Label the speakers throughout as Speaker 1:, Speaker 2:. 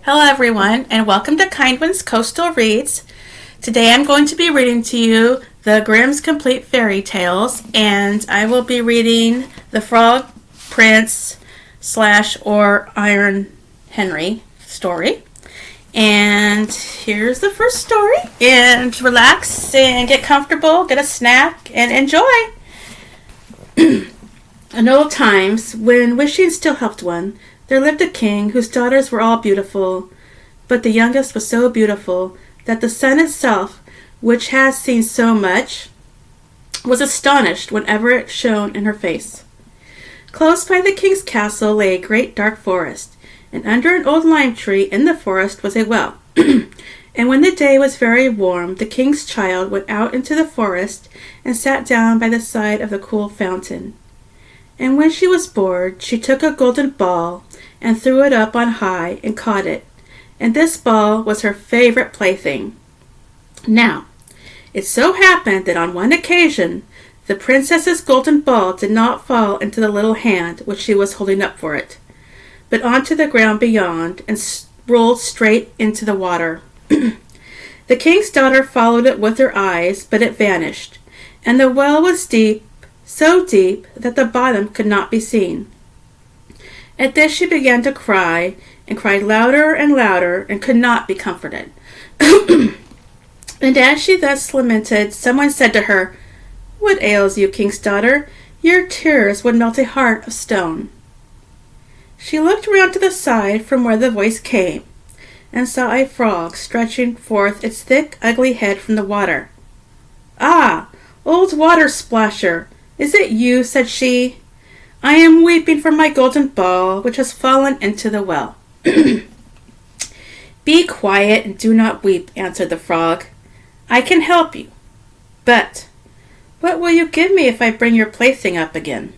Speaker 1: Hello, everyone, and welcome to Kindwyn's Coastal Reads. Today I'm going to be reading to you the Grimm's Complete Fairy Tales, and I will be reading The Frog Prince or Iron Henry story. And here's the first story. And relax and get comfortable, get a snack, and enjoy. In old times, when wishing still helped one, there lived a king whose daughters were all beautiful, but the youngest was so beautiful that the sun itself, which has seen so much, was astonished whenever it shone in her face. Close by the king's castle lay a great dark forest, and under an old lime tree in the forest was a well. And when the day was very warm, the king's child went out into the forest and sat down by the side of the cool fountain. And when she was bored, she took a golden ball and threw it up on high and caught it, and this ball was her favorite plaything. Now, it so happened that on one occasion, the princess's golden ball did not fall into the little hand which she was holding up for it, but onto the ground beyond and rolled straight into the water. The king's daughter followed it with her eyes, but it vanished, and the well was deep, so deep that the bottom could not be seen. At this she began to cry, and cried louder and louder, and could not be comforted. And as she thus lamented, someone said to her, "What ails you, king's daughter? Your tears would melt a heart of stone." She looked round to the side from where the voice came, and saw a frog stretching forth its thick, ugly head from the water. "Ah, old water splasher, is it you?" said she. "I am weeping for my golden ball, which has fallen into the well." "Be quiet and do not weep," answered the frog. "I can help you. But what will you give me if I bring your plaything up again?"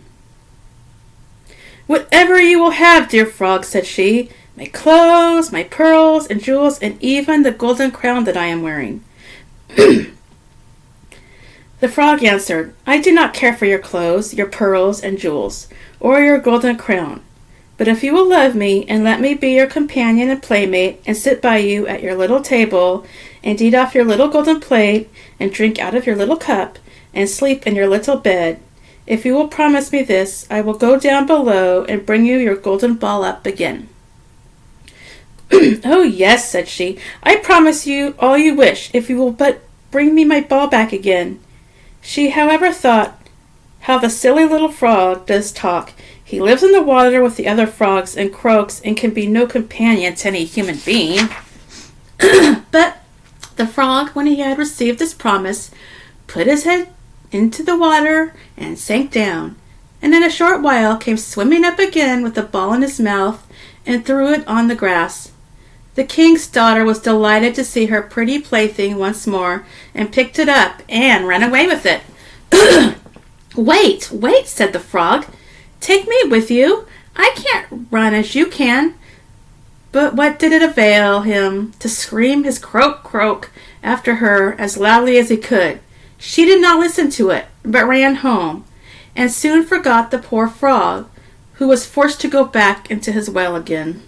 Speaker 1: "Whatever you will have, dear frog," said she. "My clothes, my pearls and jewels, and even the golden crown that I am wearing." The frog answered, "I do not care for your clothes, your pearls and jewels, or your golden crown. But if you will love me, and let me be your companion and playmate, and sit by you at your little table, and eat off your little golden plate, and drink out of your little cup, and sleep in your little bed, if you will promise me this, I will go down below and bring you your golden ball up again." "Oh, yes," said she, "I promise you all you wish, if you will but bring me my ball back again." She, however, thought, "How the silly little frog does talk. He lives in the water with the other frogs and croaks and can be no companion to any human being." But the frog, when he had received this promise, put his head into the water and sank down, and in a short while came swimming up again with the ball in his mouth and threw it on the grass. The king's daughter was delighted to see her pretty plaything once more, and picked it up and ran away with it. "Wait, wait," said the frog. "Take me with you. I can't run as you can." But what did it avail him to scream his croak, croak after her as loudly as he could? She did not listen to it, but ran home, and soon forgot the poor frog, who was forced to go back into his well again.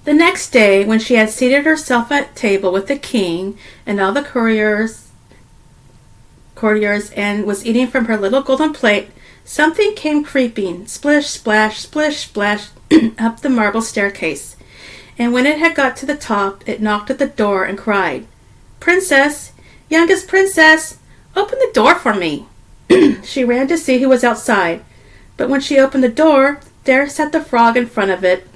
Speaker 1: The next day, when she had seated herself at table with the king and all the courtiers, and was eating from her little golden plate, something came creeping, splish, splash, up the marble staircase. And when it had got to the top, it knocked at the door and cried, "Princess, youngest princess, open the door for me." She ran to see who was outside, but when she opened the door, there sat the frog in front of it.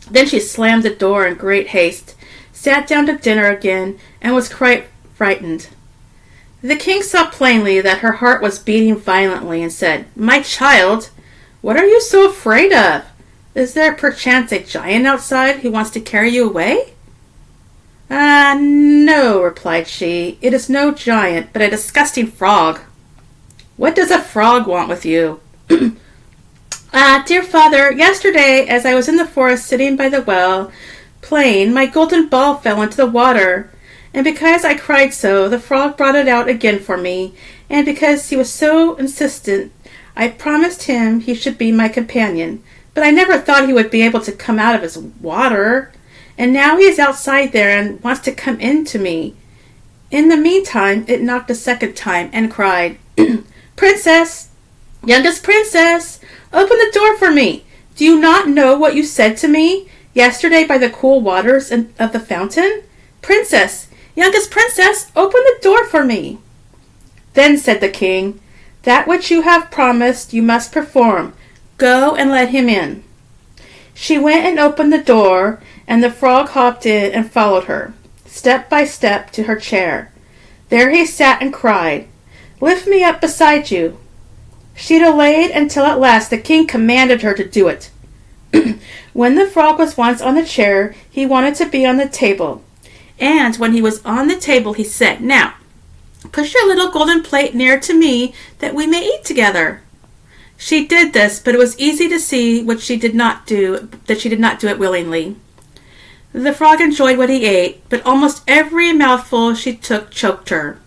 Speaker 1: Then she slammed the door in great haste, sat down to dinner again, and was quite frightened. The king saw plainly that her heart was beating violently, and said, "My child, what are you so afraid of? Is there perchance a giant outside who wants to carry you away?" "Ah, no," replied she, "it is no giant, but a disgusting frog." "What does a frog want with you?" Dear father, yesterday, as I was in the forest sitting by the well, playing, my golden ball fell into the water, and because I cried so, the frog brought it out again for me, and because he was so insistent, I promised him he should be my companion, but I never thought he would be able to come out of his water. And now he is outside there and wants to come in to me." In the meantime, it knocked a second time and cried, "Princess, youngest princess, open the door for me. Do you not know what you said to me yesterday by the cool waters of the fountain? Princess, youngest princess, open the door for me." Then said the king, "That which you have promised you must perform. Go and let him in." She went and opened the door, and the frog hopped in and followed her, step by step, to her chair. There he sat and cried, "Lift me up beside you." She delayed until at last the king commanded her to do it. When the frog was once on the chair, he wanted to be on the table. And when he was on the table, he said, "Now, push your little golden plate near to me that we may eat together." She did this, but it was easy to see that she did not do it willingly. The frog enjoyed what he ate, but almost every mouthful she took choked her.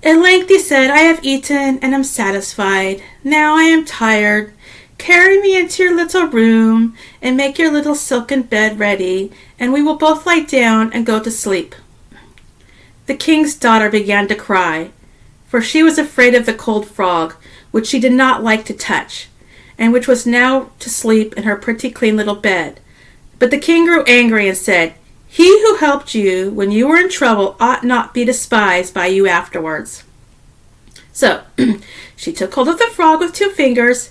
Speaker 1: At length he said, "I have eaten and am satisfied. Now I am tired. Carry me into your little room and make your little silken bed ready, and we will both lie down and go to sleep." The king's daughter began to cry, for she was afraid of the cold frog, which she did not like to touch, and which was now to sleep in her pretty clean little bed. But the king grew angry and said, "He who helped you when you were in trouble ought not be despised by you afterwards." So she took hold of the frog with 2 fingers,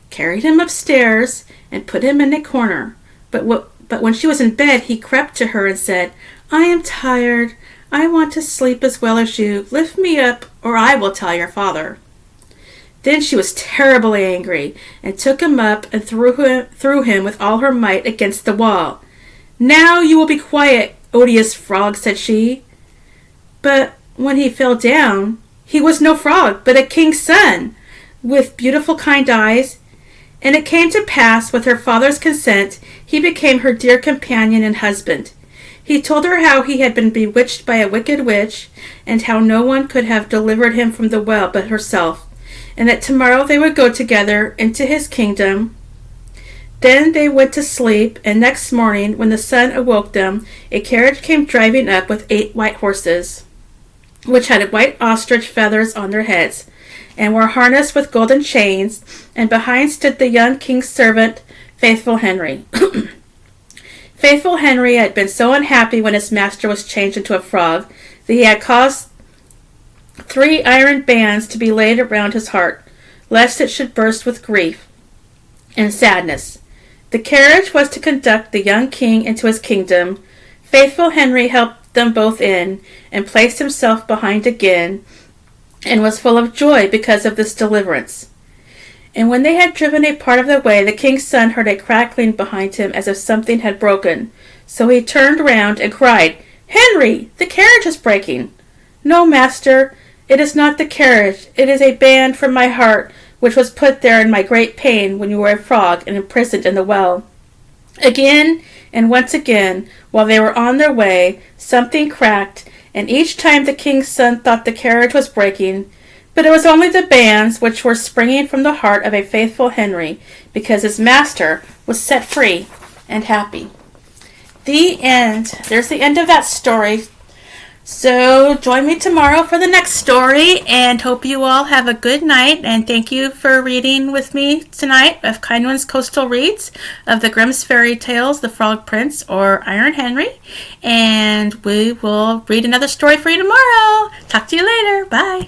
Speaker 1: carried him upstairs, and put him in a corner. But when she was in bed, he crept to her and said, "I am tired. I want to sleep as well as you. Lift me up, or I will tell your father." Then she was terribly angry, and took him up and threw him with all her might against the wall. "Now you will be quiet, odious frog," said she. But when he fell down, he was no frog, but a king's son, with beautiful kind eyes. And it came to pass, with her father's consent, he became her dear companion and husband. He told her how he had been bewitched by a wicked witch, and how no one could have delivered him from the well but herself, and that tomorrow they would go together into his kingdom. Then they went to sleep, and next morning, when the sun awoke them, a carriage came driving up with 8 white horses, which had white ostrich feathers on their heads, and were harnessed with golden chains, and behind stood the young king's servant, Faithful Henry. Faithful Henry had been so unhappy when his master was changed into a frog that he had caused 3 iron bands to be laid around his heart, lest it should burst with grief and sadness. The carriage was to conduct the young king into his kingdom. Faithful Henry helped them both in, and placed himself behind again, and was full of joy because of this deliverance. And when they had driven a part of the way, the king's son heard a crackling behind him as if something had broken. So he turned round and cried, "Henry, the carriage is breaking." "No, master, it is not the carriage. It is a band from my heart, which was put there in my great pain when you were a frog and imprisoned in the well." Again and once again, while they were on their way, something cracked, and each time the king's son thought the carriage was breaking, but it was only the bands which were springing from the heart of a faithful Henry, because his master was set free and happy. The end. There's the end of that story. So join me tomorrow for the next story, and hope you all have a good night, and thank you for reading with me tonight of Kindwyn's Coastal Reads of the Grimm's Fairy Tales, The Frog Prince, or Iron Henry, and we will read another story for you tomorrow. Talk to you later. Bye.